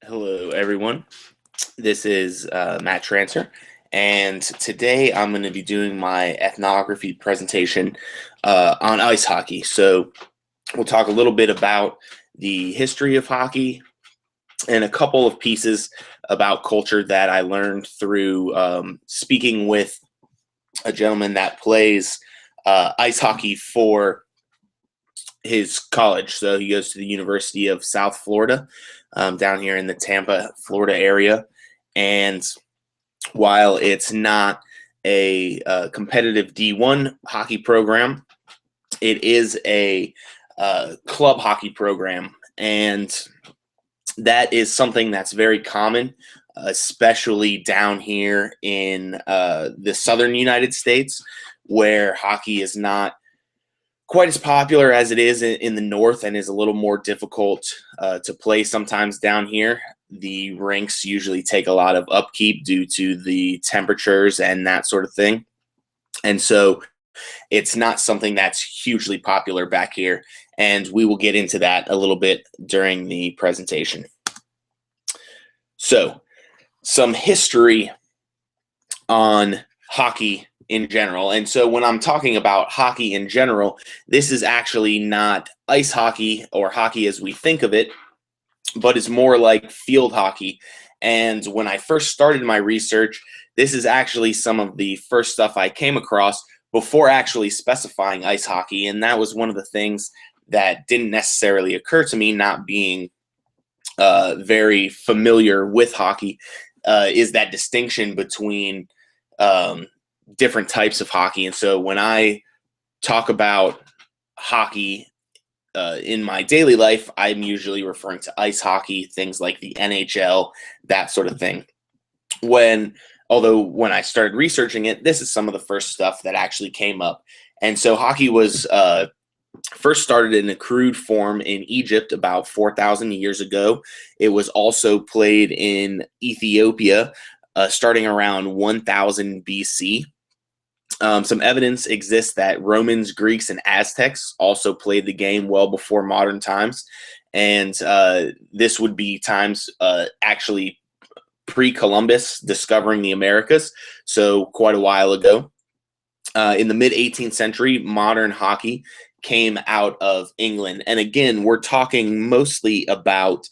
Hello, everyone. This is Matt Tranter, and today I'm going to be doing my ethnography presentation on ice hockey. So we'll talk a little bit about the history of hockey and a couple of pieces about culture that I learned through speaking with a gentleman that plays ice hockey for his college. So he goes to the University of South Florida, down here in the Tampa, Florida area. And while it's not a competitive D1 hockey program, it is a club hockey program. And that is something that's very common, especially down here in the southern United States, where hockey is not quite as popular as it is in the north and is a little more difficult to play sometimes down here. The rinks usually take a lot of upkeep due to the temperatures and that sort of thing. And so it's not something that's hugely popular back here. And we will get into that a little bit during the presentation. So, some history on hockey in general. And so when I'm talking about hockey in general, this is actually not ice hockey or hockey as we think of it, but it's more like field hockey. And when I first started my research, this is actually some of the first stuff I came across before actually specifying ice hockey. And that was one of the things that didn't necessarily occur to me, not being very familiar with hockey, is that distinction between different types of hockey. And so when I talk about hockey in my daily life, I'm usually referring to ice hockey, things like the NHL, that sort of thing. Although when I started researching it, this is some of the first stuff that actually came up. And so hockey was first started in a crude form in Egypt about 4,000 years ago. It was also played in Ethiopia starting around 1000 BC. Some evidence exists that Romans, Greeks, and Aztecs also played the game well before modern times. And this would be times actually pre-Columbus discovering the Americas, so quite a while ago. In the mid-18th century, modern hockey came out of England. And again, we're talking mostly about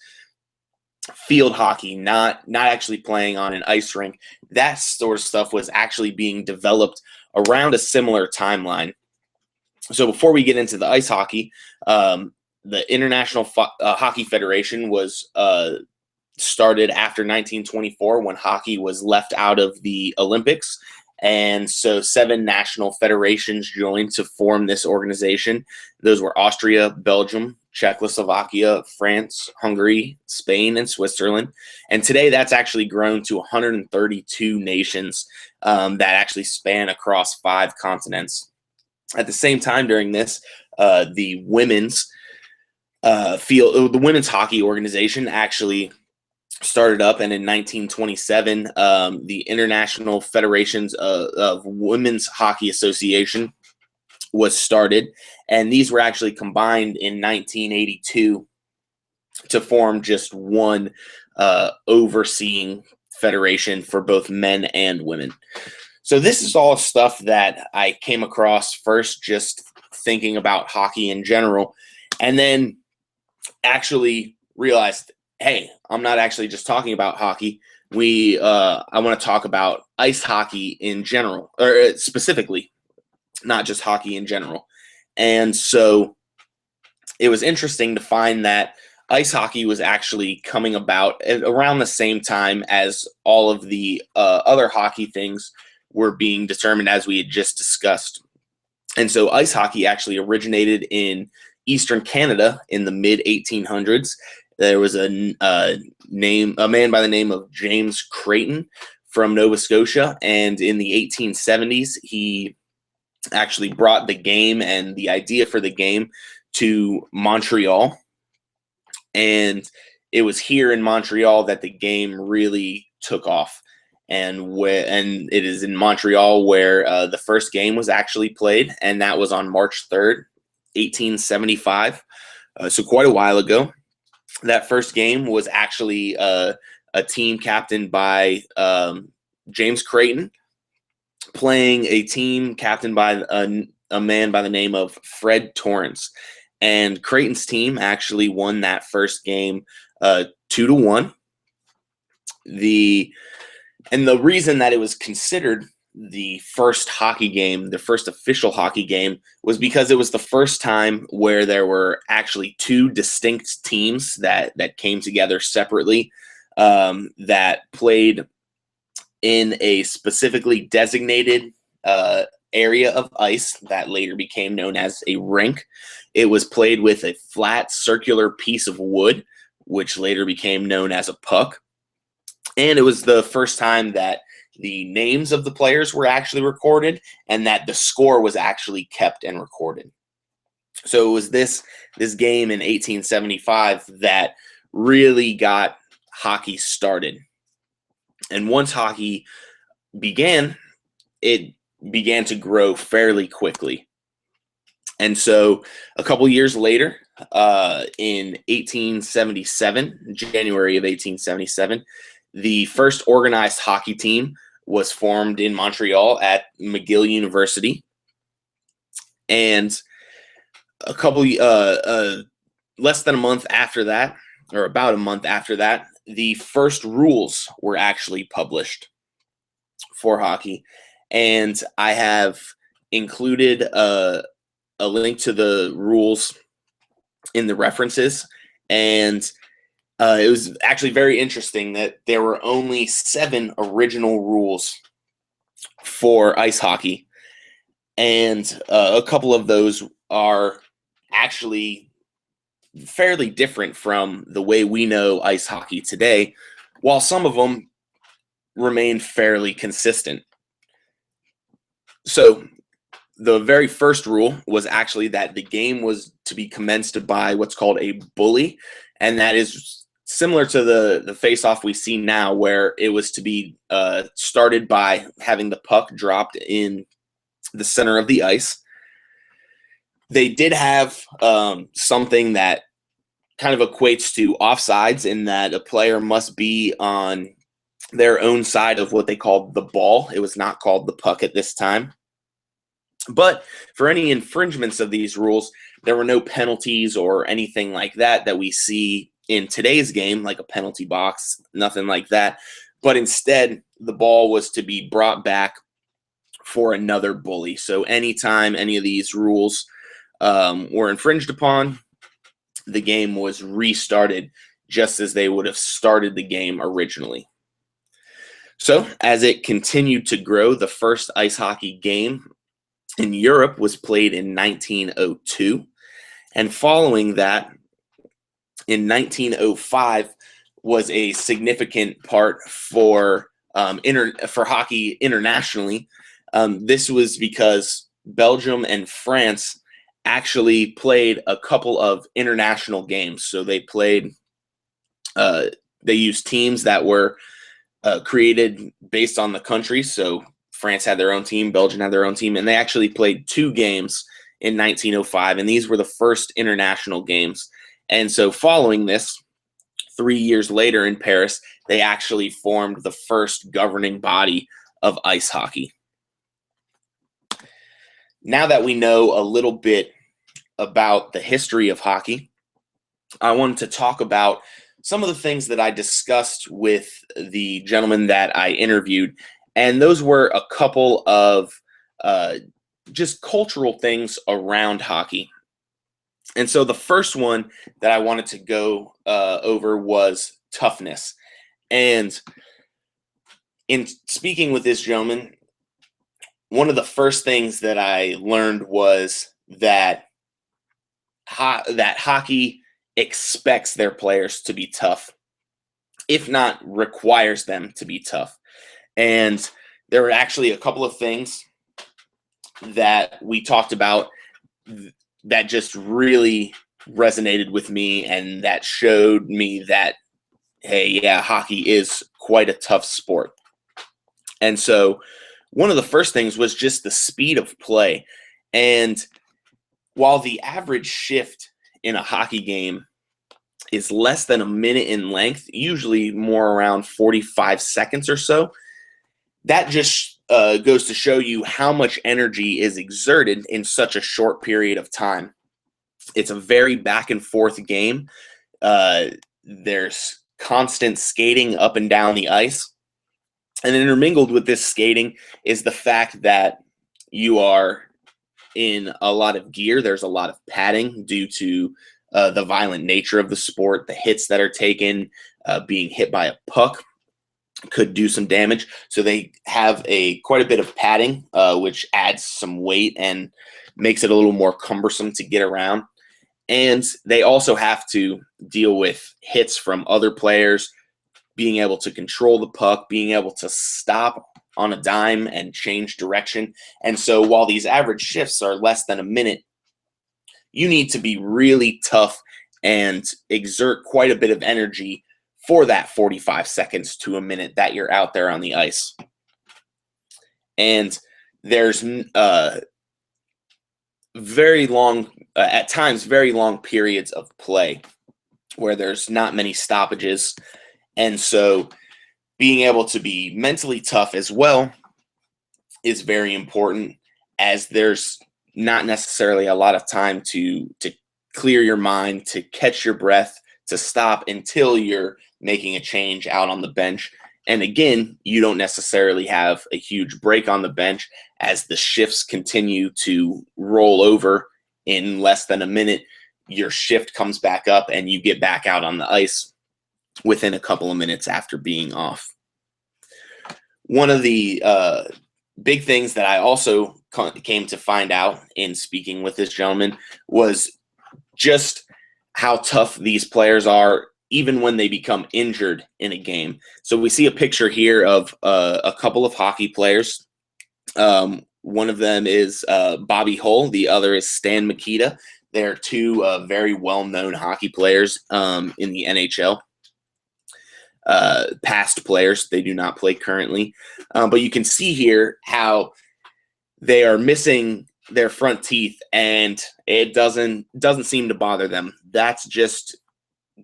field hockey, not actually playing on an ice rink. That sort of stuff was actually being developed around a similar timeline. So before we get into the ice hockey, the International Hockey Federation was started after 1924 when hockey was left out of the Olympics. And so 7 national federations joined to form this organization. Those were Austria, Belgium, Czechoslovakia, France, Hungary, Spain, and Switzerland. And today that's actually grown to 132 nations that actually span across 5 continents. At the same time during this, the women's hockey organization actually started up, and in 1927, the International Federations of Women's Hockey Association was started, and these were actually combined in 1982 to form just one overseeing federation for both men and women. So this is all stuff that I came across first just thinking about hockey in general, and then actually realized, hey, I'm not actually just talking about hockey. I want to talk about ice hockey in general, or specifically, not just hockey in general. And so it was interesting to find that ice hockey was actually coming about around the same time as all of the other hockey things were being determined, as we had just discussed. And so ice hockey actually originated in Eastern Canada in the mid-1800s. There was a man by the name of James Creighton from Nova Scotia, and in the 1870s, he actually brought the game and the idea for the game to Montreal. And it was here in Montreal that the game really took off. And it is in Montreal where the first game was actually played, and that was on March 3rd, 1875. So quite a while ago. That first game was actually a team captained by James Creighton, playing a team captained by a man by the name of Fred Torrance. And Creighton's team actually won that first game 2-1. And the reason that it was considered the first hockey game, the first official hockey game, was because it was the first time where there were actually two distinct teams that came together separately, that played in a specifically designated area of ice that later became known as a rink. It was played with a flat circular piece of wood, which later became known as a puck. And it was the first time that the names of the players were actually recorded and that the score was actually kept and recorded. So it was this game in 1875 that really got hockey started. And once hockey began, it began to grow fairly quickly. And so a couple years later, in 1877, January of 1877, the first organized hockey team was formed in Montreal at McGill University. And a couple, less than a month after that, or about a month after that, the first rules were actually published for hockey. And I have included a link to the rules in the references. And it was actually very interesting that there were only 7 original rules for ice hockey. And a couple of those are actually fairly different from the way we know ice hockey today, while some of them remain fairly consistent. So the very first rule was actually that the game was to be commenced by what's called a bully, and that is similar to the face-off we see now, where it was to be started by having the puck dropped in the center of the ice. They did have something that kind of equates to offsides, in that a player must be on their own side of what they called the ball. It was not called the puck at this time. But for any infringements of these rules, there were no penalties or anything like that that we see in today's game, like a penalty box, nothing like that. But instead, the ball was to be brought back for another bully. So anytime any of these rules were infringed upon, the game was restarted just as they would have started the game originally. So as it continued to grow, the first ice hockey game in Europe was played in 1902. And following that, in 1905, was a significant part for hockey internationally. This was because Belgium and France actually played a couple of international games. So they played, they used teams that were created based on the country. So France had their own team, Belgium had their own team, and they actually played 2 games in 1905, and these were the first international games. And so following this, 3 years later in Paris, they actually formed the first governing body of ice hockey. Now that we know a little bit about the history of hockey, I wanted to talk about some of the things that I discussed with the gentleman that I interviewed. And those were a couple of just cultural things around hockey. And so the first one that I wanted to go over was toughness. And in speaking with this gentleman, one of the first things that I learned was that hockey expects their players to be tough, if not requires them to be tough. And there were actually a couple of things that we talked about that just really resonated with me, and that showed me that, hey, yeah, hockey is quite a tough sport. And so one of the first things was just the speed of play. And while the average shift in a hockey game is less than a minute in length, usually more around 45 seconds or so. That just goes to show you how much energy is exerted in such a short period of time. It's a very back and forth game. There's constant skating up and down the ice. And intermingled with this skating is the fact that you are in a lot of gear. There's a lot of padding due to the violent nature of the sport. The hits that are taken, being hit by a puck could do some damage. So they have quite a bit of padding, which adds some weight and makes it a little more cumbersome to get around. And they also have to deal with hits from other players, being able to control the puck, being able to stop on a dime and change direction. And so while these average shifts are less than a minute, you need to be really tough and exert quite a bit of energy for that 45 seconds to a minute that you're out there on the ice. And there's very long, at times, very long periods of play where there's not many stoppages. And so being able to be mentally tough as well is very important, as there's not necessarily a lot of time to clear your mind, to catch your breath, to stop until you're making a change out on the bench. And again, you don't necessarily have a huge break on the bench as the shifts continue to roll over. In less than a minute, your shift comes back up and you get back out on the ice within a couple of minutes after being off. One of the big things that I also came to find out in speaking with this gentleman was just how tough these players are even when they become injured in a game. So we see a picture here of a couple of hockey players. One of them is Bobby Hull. The other is Stan Mikita. They're two very well-known hockey players in the NHL. Past players. They do not play currently. But you can see here how they are missing their front teeth, and it doesn't seem to bother them. That's just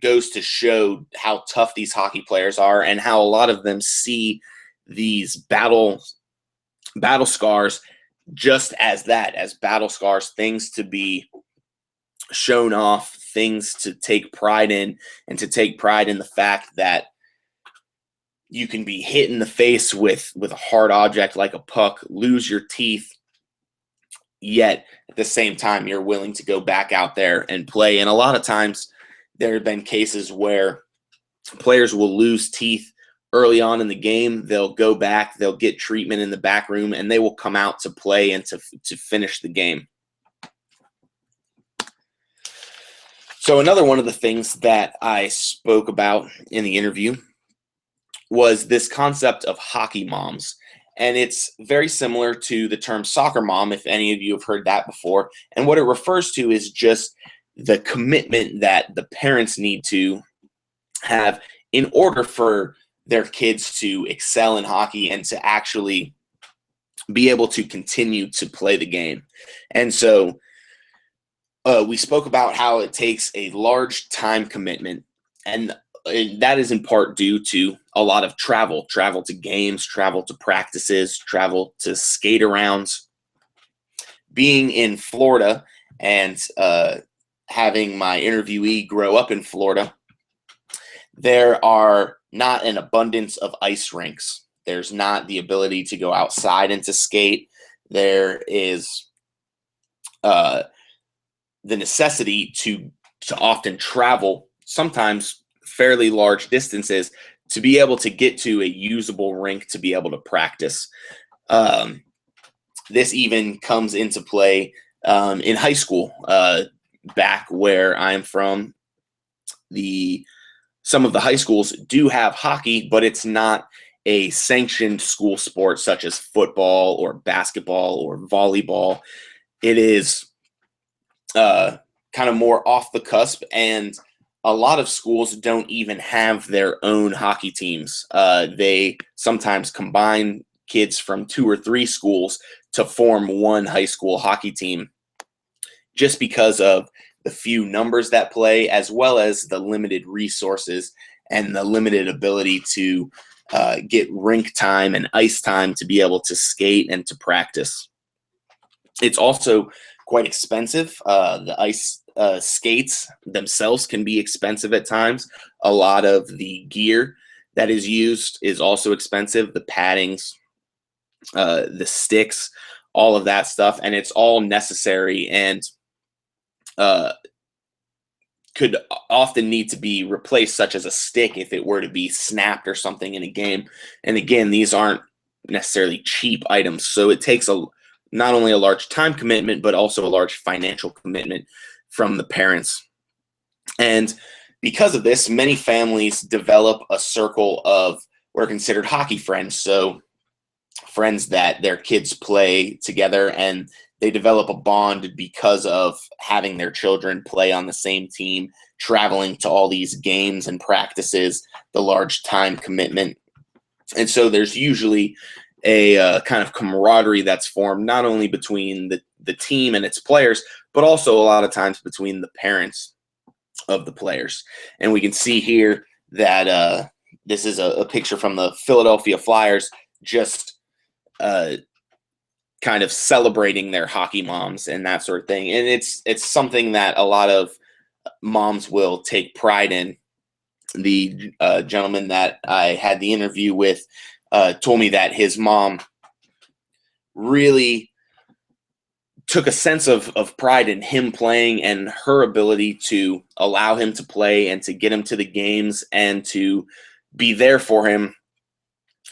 goes to show how tough these hockey players are, and how a lot of them see these battle scars just as that, as battle scars, things to be shown off, things to take pride in, and to take pride in the fact that you can be hit in the face with a hard object like a puck, lose your teeth, yet at the same time you're willing to go back out there and play. And a lot of times there have been cases where players will lose teeth early on in the game. They'll go back, they'll get treatment in the back room, and they will come out to play and to finish the game. So another one of the things that I spoke about in the interview was this concept of hockey moms. And it's very similar to the term soccer mom, if any of you have heard that before. And what it refers to is just the commitment that the parents need to have in order for their kids to excel in hockey and to actually be able to continue to play the game. And so we spoke about how it takes a large time commitment, and that is in part due to a lot of travel to games, travel to practices, travel to skate arounds. Being in Florida and having my interviewee grow up in Florida, there are not an abundance of ice rinks. There's not the ability to go outside and to skate. There is the necessity to often travel, sometimes fairly large distances, to be able to get to a usable rink to be able to practice. This even comes into play in high school. Back where I'm from, some of the high schools do have hockey, but it's not a sanctioned school sport such as football or basketball or volleyball. It is kind of more off the cusp, and a lot of schools don't even have their own hockey teams. They sometimes combine kids from 2 or 3 schools to form one high school hockey team, just because of the few numbers that play, as well as the limited resources and the limited ability to get rink time and ice time to be able to skate and to practice. It's also quite expensive. The ice skates themselves can be expensive at times. A lot of the gear that is used is also expensive. The paddings, the sticks, all of that stuff, and it's all necessary and uh, could often need to be replaced, such as a stick if it were to be snapped or something in a game. And again, these aren't necessarily cheap items, so it takes not only a large time commitment, but also a large financial commitment from the parents. And because of this, many families develop a circle of what are considered hockey friends. So friends that their kids play together, and they develop a bond because of having their children play on the same team, traveling to all these games and practices, the large time commitment. And so there's usually a kind of camaraderie that's formed not only between the team and its players, but also a lot of times between the parents of the players. And we can see here that this is a picture from the Philadelphia Flyers, just kind of celebrating their hockey moms and that sort of thing. And it's something that a lot of moms will take pride in. The gentleman that I had the interview with told me that his mom really took a sense of pride in him playing and her ability to allow him to play and to get him to the games and to be there for him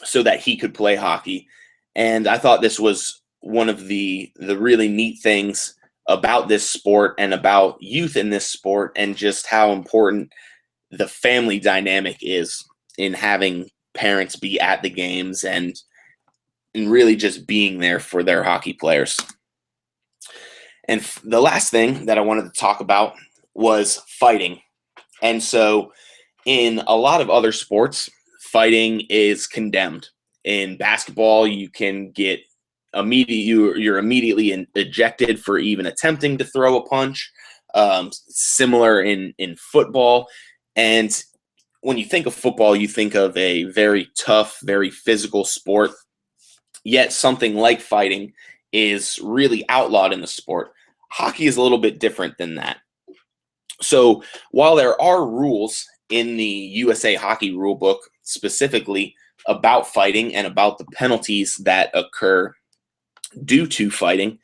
so that he could play hockey. And I thought this was one of the really neat things about this sport and about youth in this sport, and just how important the family dynamic is in having parents be at the games and really just being there for their hockey players. And the last thing that I wanted to talk about was fighting. And so in a lot of other sports, fighting is condemned. In basketball, you can get you're immediately ejected for even attempting to throw a punch. Similar in football. And when you think of football, you think of a very tough, very physical sport. Yet something like fighting is really outlawed in the sport. Hockey is a little bit different than that. So while there are rules in the USA Hockey Rulebook specifically about fighting and about the penalties that occur due to fighting,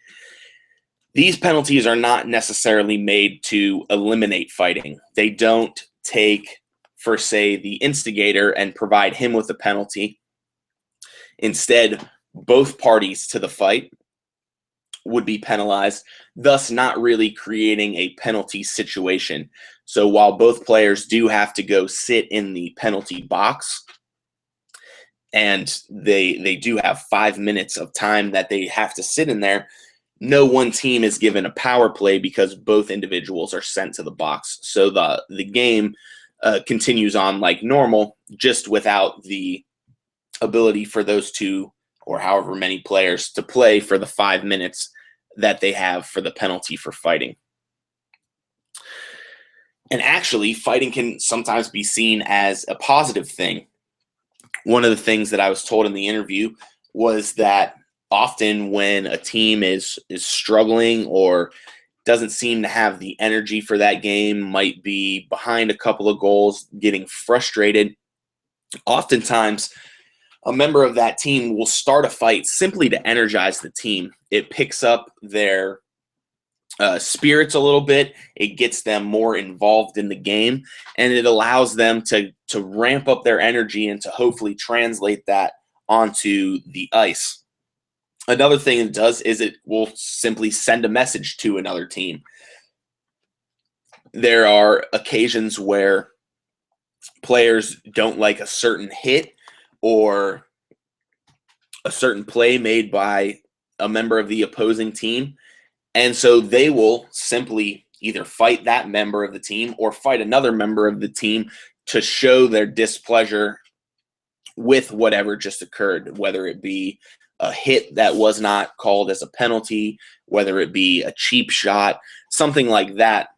these penalties are not necessarily made to eliminate fighting. They don't take, for say, the instigator and provide him with a penalty. Instead, both parties to the fight would be penalized, thus not really creating a penalty situation. So while both players do have to go sit in the penalty box, and they do have 5 minutes of time that they have to sit in there, no one team is given a power play because both individuals are sent to the box. So the game continues on like normal, just without the ability for those two or however many players to play for the 5 minutes that they have for the penalty for fighting. And actually, fighting can sometimes be seen as a positive thing. One of the things that I was told in the interview was that often when a team is struggling or doesn't seem to have the energy for that game, might be behind a couple of goals, getting frustrated, oftentimes a member of that team will start a fight simply to energize the team. It picks up their spirits a little bit. It gets them more involved in the game, and it allows them to ramp up their energy and to hopefully translate that onto the ice. Another thing it does is it will simply send a message to another team. There are occasions where players don't like a certain hit or a certain play made by a member of the opposing team, and so they will simply either fight that member of the team or fight another member of the team to show their displeasure with whatever just occurred, whether it be a hit that was not called as a penalty, whether it be a cheap shot, something like that.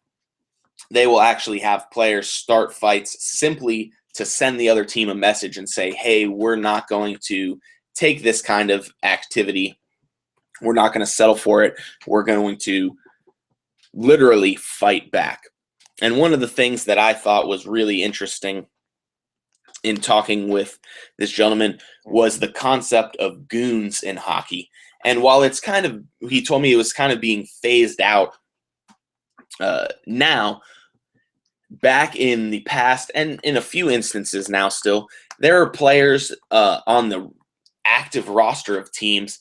they will actually have players start fights simply to send the other team a message and say, hey, we're not going to take this kind of activity. We're not going to settle for it. We're going to literally fight back. And one of the things that I thought was really interesting in talking with this gentleman was the concept of goons in hockey. And while it's kind of, he told me it was kind of being phased out now, back in the past, and in a few instances now still, there are players on the active roster of teams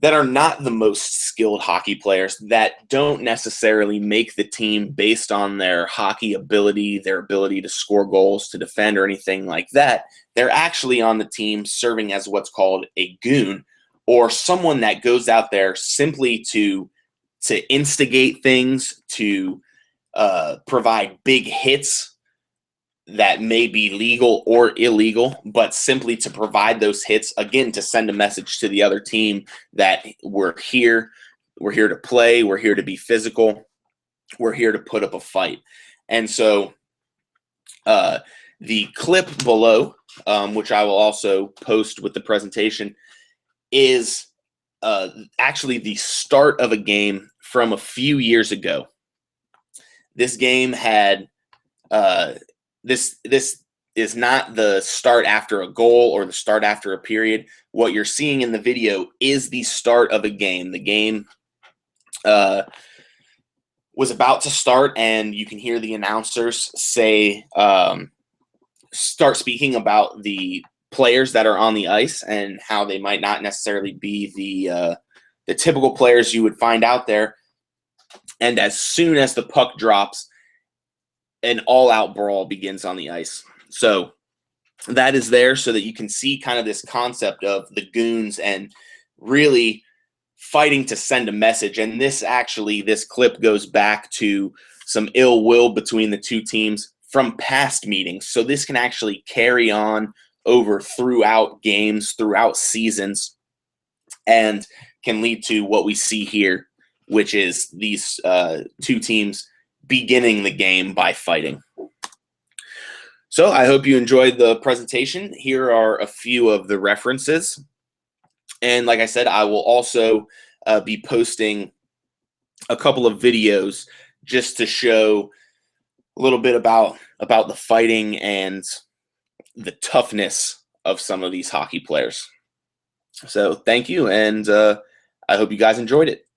that are not the most skilled hockey players, that don't necessarily make the team based on their hockey ability, their ability to score goals, to defend, or anything like that. They're actually on the team serving as what's called a goon, or someone that goes out there simply to instigate things, to provide big hits that may be legal or illegal, but simply to provide those hits, again, to send a message to the other team that we're here to play, we're here to be physical, we're here to put up a fight. And so the clip below, which I will also post with the presentation, is actually the start of a game from a few years ago. This game had this is not the start after a goal or the start after a period. What you're seeing in the video is the start of a game. The game was about to start, and you can hear the announcers say, start speaking about the players that are on the ice and how they might not necessarily be the typical players you would find out there. And as soon as the puck drops, an all-out brawl begins on the ice. So that is there so that you can see kind of this concept of the goons and really fighting to send a message. And this clip goes back to some ill will between the two teams from past meetings. So this can actually carry on over throughout games, throughout seasons, and can lead to what we see here, which is these two teams beginning the game by fighting. So I hope you enjoyed the presentation. Here are a few of the references. And like I said, I will also be posting a couple of videos just to show a little bit about the fighting and the toughness of some of these hockey players. So thank you, and I hope you guys enjoyed it.